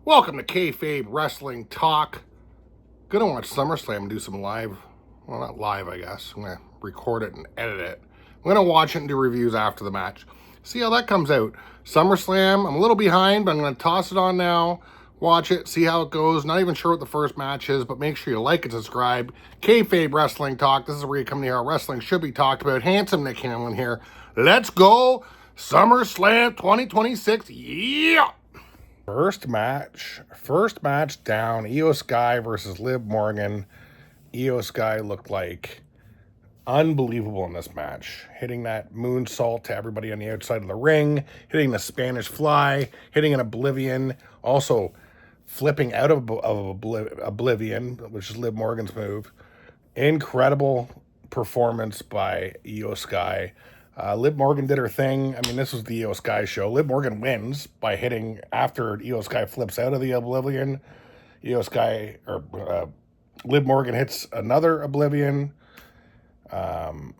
Welcome to Kayfabe Wrestling Talk. Gonna watch SummerSlam and do some live, well, not live, I guess. I'm gonna record it and edit it. I'm gonna watch it and do reviews after the match. See how that comes out. SummerSlam, I'm a little behind, but I'm gonna toss it on now, watch it, see how it goes. Not even sure what the first match is, but make sure you like and subscribe. Kayfabe Wrestling Talk. This is where you come to hear how wrestling should be talked about. Handsome Nick Hamlin here. Let's go SummerSlam 2026. Yeah! First match down. Io Sky versus Liv Morgan. Io Sky looked like unbelievable in this match. Hitting that moonsault to everybody on the outside of the ring. Hitting the Spanish fly. Hitting an Oblivion. Also flipping out of Oblivion, which is Liv Morgan's move. Incredible performance by Io Sky. Liv Morgan did her thing. I mean, this was the Io Sky show. Liv Morgan wins by hitting after Io Sky flips out of the Oblivion. Liv Morgan hits another Oblivion and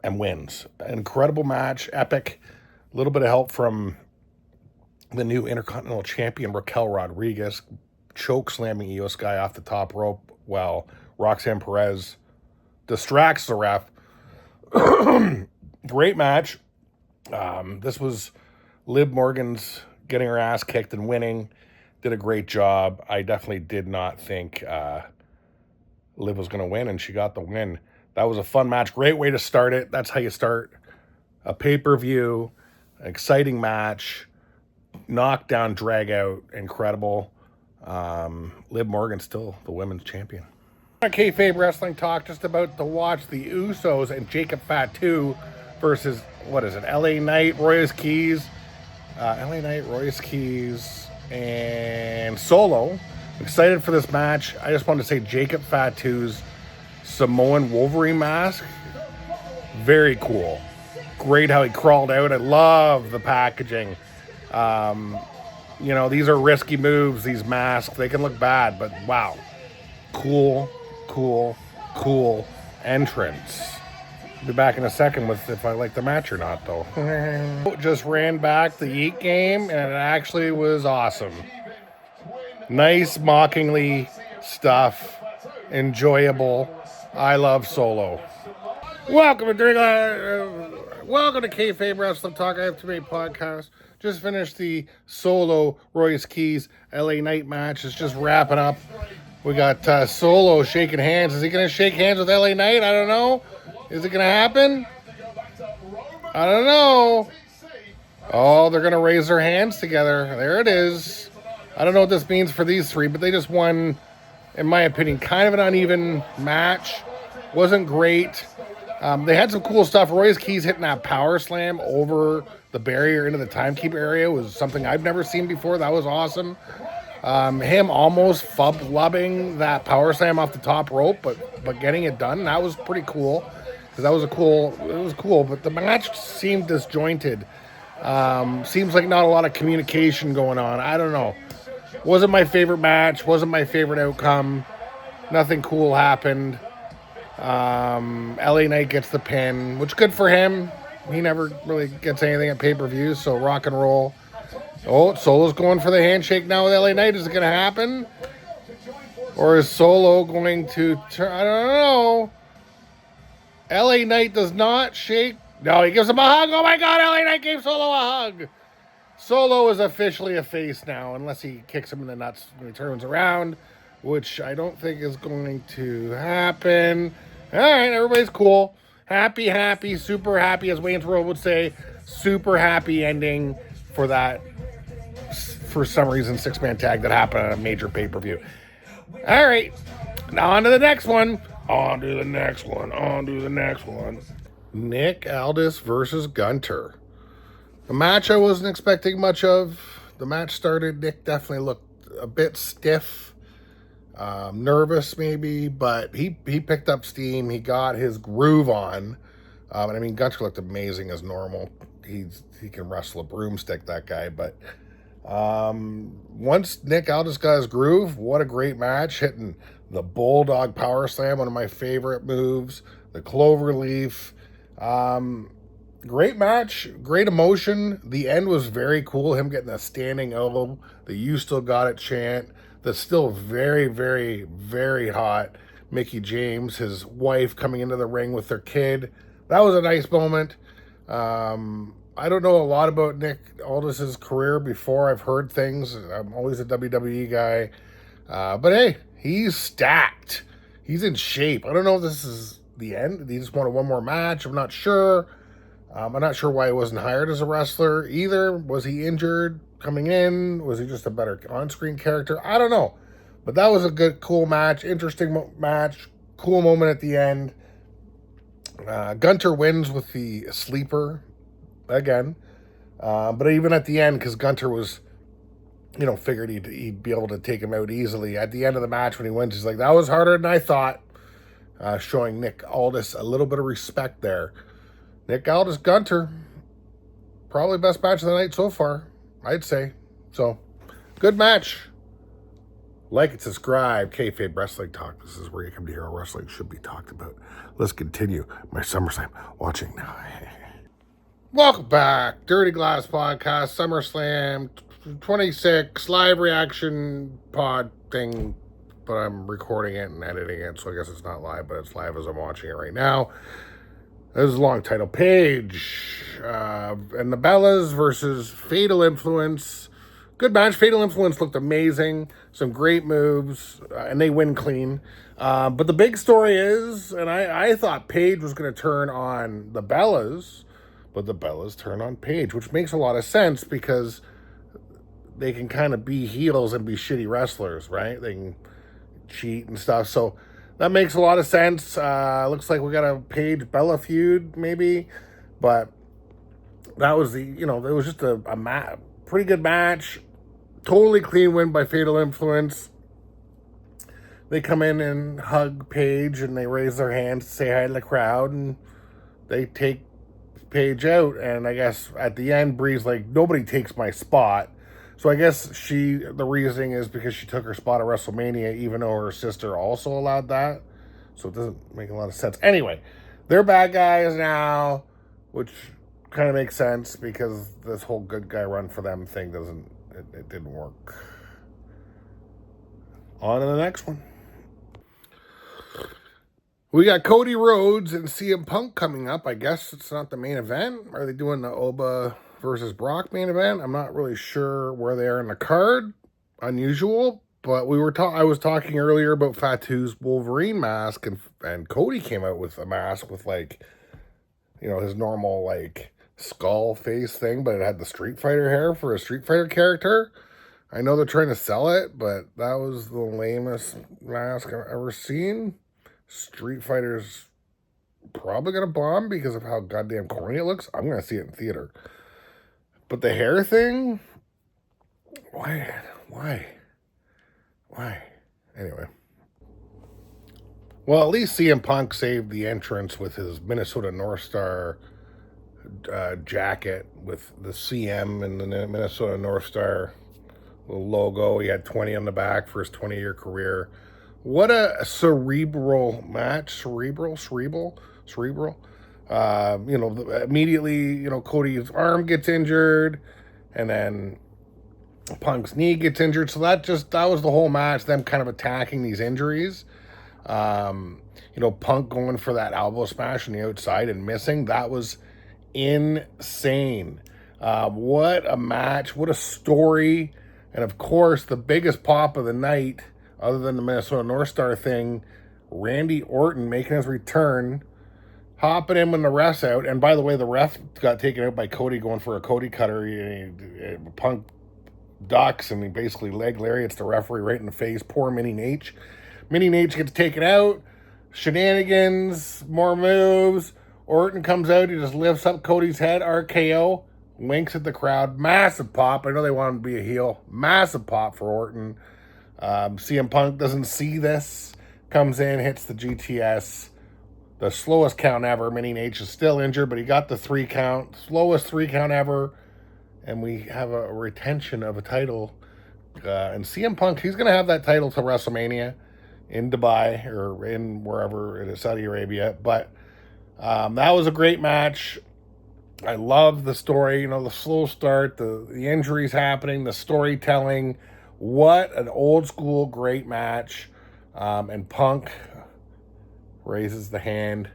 wins. Incredible match, epic. A little bit of help from the new Intercontinental Champion Raquel Rodriguez, choke slamming Io Sky off the top rope while Roxanne Perez distracts the ref. Great match. This was Liv Morgan's getting her ass kicked and winning. Did a great job. I definitely did not think Liv was going to win, and she got the win. That was a fun match. Great way to start it. That's how you start a pay-per-view. Exciting match. Knockdown, drag out. Incredible. Liv Morgan's still the women's champion. Kayfabe Wrestling Talk, just about to watch the Usos and Jacob Fatu versus, what is it, LA Knight, Royce Keys, and Solo. Excited for this match. I just wanted to say Jacob Fatu's Samoan Wolverine mask, very cool. Great how he crawled out. I love the packaging. These are risky moves, these masks. They can look bad, but wow. Cool entrance. I'll be back in a second with if I like the match or not, though. Just ran back the Yeet game, and it actually was awesome. Nice, mockingly stuff. Enjoyable. I love Solo. Welcome to Kayfabe Wrestling Talk. I have too many podcasts. Just finished the Solo Royce Keys LA Knight match. It's just wrapping up. We got Solo shaking hands. Is he going to shake hands with LA Knight? I don't know. Is it going to happen? I don't know. Oh, they're going to raise their hands together. There it is. I don't know what this means for these three, but they just won, in my opinion, kind of an uneven match. Wasn't great. They had some cool stuff. Royce Keys hitting that power slam over the barrier into the timekeeper area was something I've never seen before. That was awesome. Him almost fub-lubbing that power slam off the top rope, but getting it done, that was pretty cool. Because it was cool, but the match seemed disjointed. Seems like not a lot of communication going on. I don't know. Wasn't my favorite match, wasn't my favorite outcome. Nothing cool happened. LA Knight gets the pin, which good for him. He never really gets anything at pay-per-views, so rock and roll. Oh, Solo's going for the handshake now with LA Knight. Is it going to happen? Or is Solo going to turn? I don't know. LA Knight does not shake. No, he gives him a hug. Oh my God, LA Knight gave Solo a hug. Solo is officially a face now, unless he kicks him in the nuts when he turns around, which I don't think is going to happen. All right, everybody's cool. Happy, super happy, as Wayne's World would say. Super happy ending for that, for some reason, six-man tag that happened on a major pay-per-view. All right, now on to the next one. Nick Aldis versus Gunther. A match I wasn't expecting much of. The match started. Nick definitely looked a bit stiff, nervous maybe, but he picked up steam. He got his groove on. And I mean, Gunther looked amazing as normal. He can wrestle a broomstick, that guy. But once Nick Aldis got his groove, what a great match. Hitting the Bulldog Power Slam, one of my favorite moves. The Cloverleaf. great match, great emotion. The end was very cool. Him getting a standing elbow, the "You Still Got It" chant, the still very, very, very hot Mickey James, his wife coming into the ring with their kid. That was a nice moment. I don't know a lot about Nick Aldis's career before. I've heard things. I'm always a WWE guy. But hey, he's stacked. He's in shape. I don't know if this is the end. He just wanted one more match. I'm not sure. I'm not sure why he wasn't hired as a wrestler either. Was he injured coming in? Was he just a better on-screen character? I don't know. But that was a good, cool match. Interesting match. Cool moment at the end. Gunther wins with the sleeper again. But even at the end, because Gunther was, figured he'd be able to take him out easily. At the end of the match when he wins, he's like, that was harder than I thought. Showing Nick Aldis a little bit of respect there. Nick Aldis, Gunther, probably best match of the night so far, I'd say. So, good match. Like and subscribe, Kayfabe Wrestling Talk. This is where you come to hear how wrestling should be talked about. Let's continue my SummerSlam watching now. Welcome back. Dirty Glass Podcast, SummerSlam 26, live reaction pod thing. But I'm recording it and editing it, so I guess it's not live, but it's live as I'm watching it right now. This is a long title. Paige and the Bellas versus Fatal Influence. Good match. Fatal Influence looked amazing. Some great moves, and they win clean. But the big story is, and I thought Paige was going to turn on the Bellas, but the Bellas turn on Paige, which makes a lot of sense because they can kind of be heels and be shitty wrestlers, right? They can cheat and stuff. So that makes a lot of sense. Looks like we got a Paige Bella feud, maybe. But that was it was just a pretty good match. Totally clean win by Fatal Influence. They come in and hug Paige and they raise their hands to say hi to the crowd and they take Paige out. And I guess at the end, Bree's like, nobody takes my spot. So I guess the reasoning is because she took her spot at WrestleMania, even though her sister also allowed that. So it doesn't make a lot of sense. Anyway, they're bad guys now, which kind of makes sense because this whole good guy run for them thing it didn't work. On to the next one. We got Cody Rhodes and CM Punk coming up. I guess it's not the main event. Are they doing the Oba versus Brock main event? I'm not really sure where they are in the card. Unusual, but I was talking earlier about Fatu's Wolverine mask, and Cody came out with a mask with his normal skull face thing, but it had the Street Fighter hair for a Street Fighter character. I know they're trying to sell it, but that was the lamest mask I've ever seen. Street Fighter's probably gonna bomb because of how goddamn corny it looks. I'm gonna see it in theater. But the hair thing, why? Anyway. Well, at least CM Punk saved the entrance with his Minnesota North Star jacket with the CM and the Minnesota North Star logo. He had 20 on the back for his 20-year career. What a cerebral match. Cerebral. Immediately, Cody's arm gets injured, and then Punk's knee gets injured. So that was the whole match, them kind of attacking these injuries. Punk going for that elbow smash on the outside and missing. That was insane. What a match. What a story. And of course, the biggest pop of the night, other than the Minnesota North Star thing, Randy Orton making his return, hopping in when the ref's out. And by the way, the ref got taken out by Cody going for a Cody cutter. Punk ducks and he basically leg lariats the referee right in the face. Poor Mini Nate. Mini Nate gets taken out. Shenanigans, more moves. Orton comes out. He just lifts up Cody's head. RKO. Winks at the crowd. Massive pop. I know they want him to be a heel. Massive pop for Orton. CM Punk doesn't see this. Comes in, hits the GTS. The slowest count ever. Mini Nate is still injured, but he got the 3 count. Slowest 3 count ever. And we have a retention of a title. And CM Punk, he's going to have that title till WrestleMania in Dubai or in wherever it is, Saudi Arabia. But that was a great match. I love the story, you know, the slow start, the injuries happening, the storytelling. What an old school great match. And Punk raises the hand,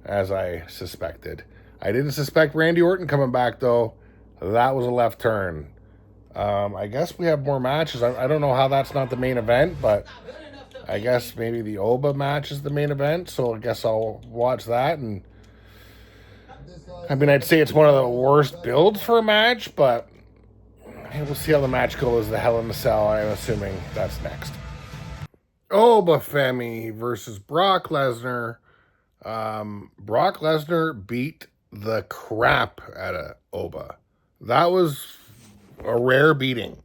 as I suspected. I didn't suspect Randy Orton coming back, though. That was a left turn. I guess we have more matches. I don't know how that's not the main event, but I guess maybe the Oba match is the main event. So I guess I'll watch that. And I mean, I'd say it's one of the worst builds for a match, but we'll see how the match goes. The Hell in the Cell, I'm assuming that's next. Oba Femi versus Brock Lesnar. Brock Lesnar beat the crap out of Oba. That was a rare beating.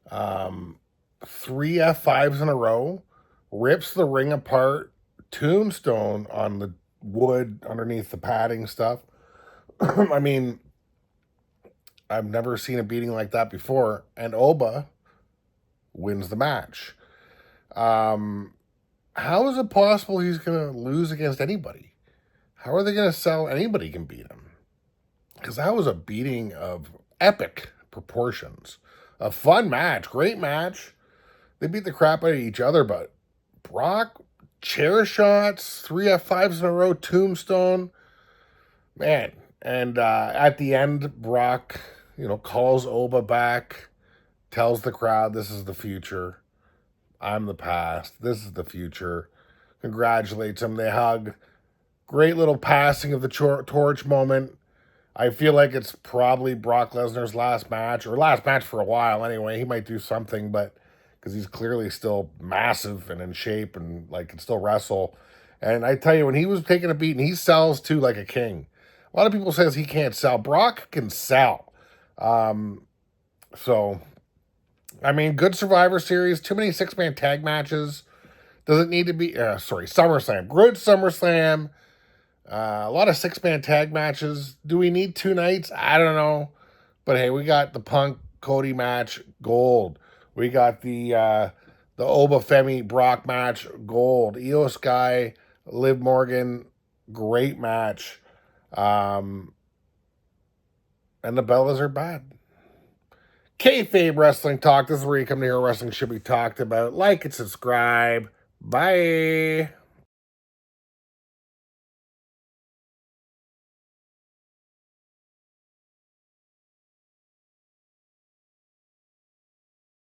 3 F5s in a row, rips the ring apart, tombstone on the wood underneath the padding stuff. I mean, I've never seen a beating like that before, and Oba wins the match. How is it possible he's going to lose against anybody? How are they going to sell anybody can beat him? Because that was a beating of epic proportions. A fun match, great match. They beat the crap out of each other, but Brock, chair shots, 3 F5s in a row, tombstone. Man. And at the end, Brock, calls Oba back, tells the crowd, this is the future. I'm the past. This is the future. Congratulates him. They hug. Great little passing of the torch moment. I feel like it's probably Brock Lesnar's last match for a while anyway. He might do something, but because he's clearly still massive and in shape and can still wrestle. And I tell you, when he was taking a beating, he sells too like a king. A lot of people says he can't sell. Brock can sell. So, I mean, good Survivor Series. Too many 6-man tag matches. Does it need to be... SummerSlam. Good SummerSlam. A lot of 6-man tag matches. Do we need 2 nights? I don't know. But hey, we got the Punk Cody match, gold. We got the Oba Femi Brock match, gold. Io Sky, Liv Morgan, great match. And the Bellas are bad. Kayfabe Wrestling Talk. This is where you come to hear wrestling should be talked about. Like and subscribe. Bye.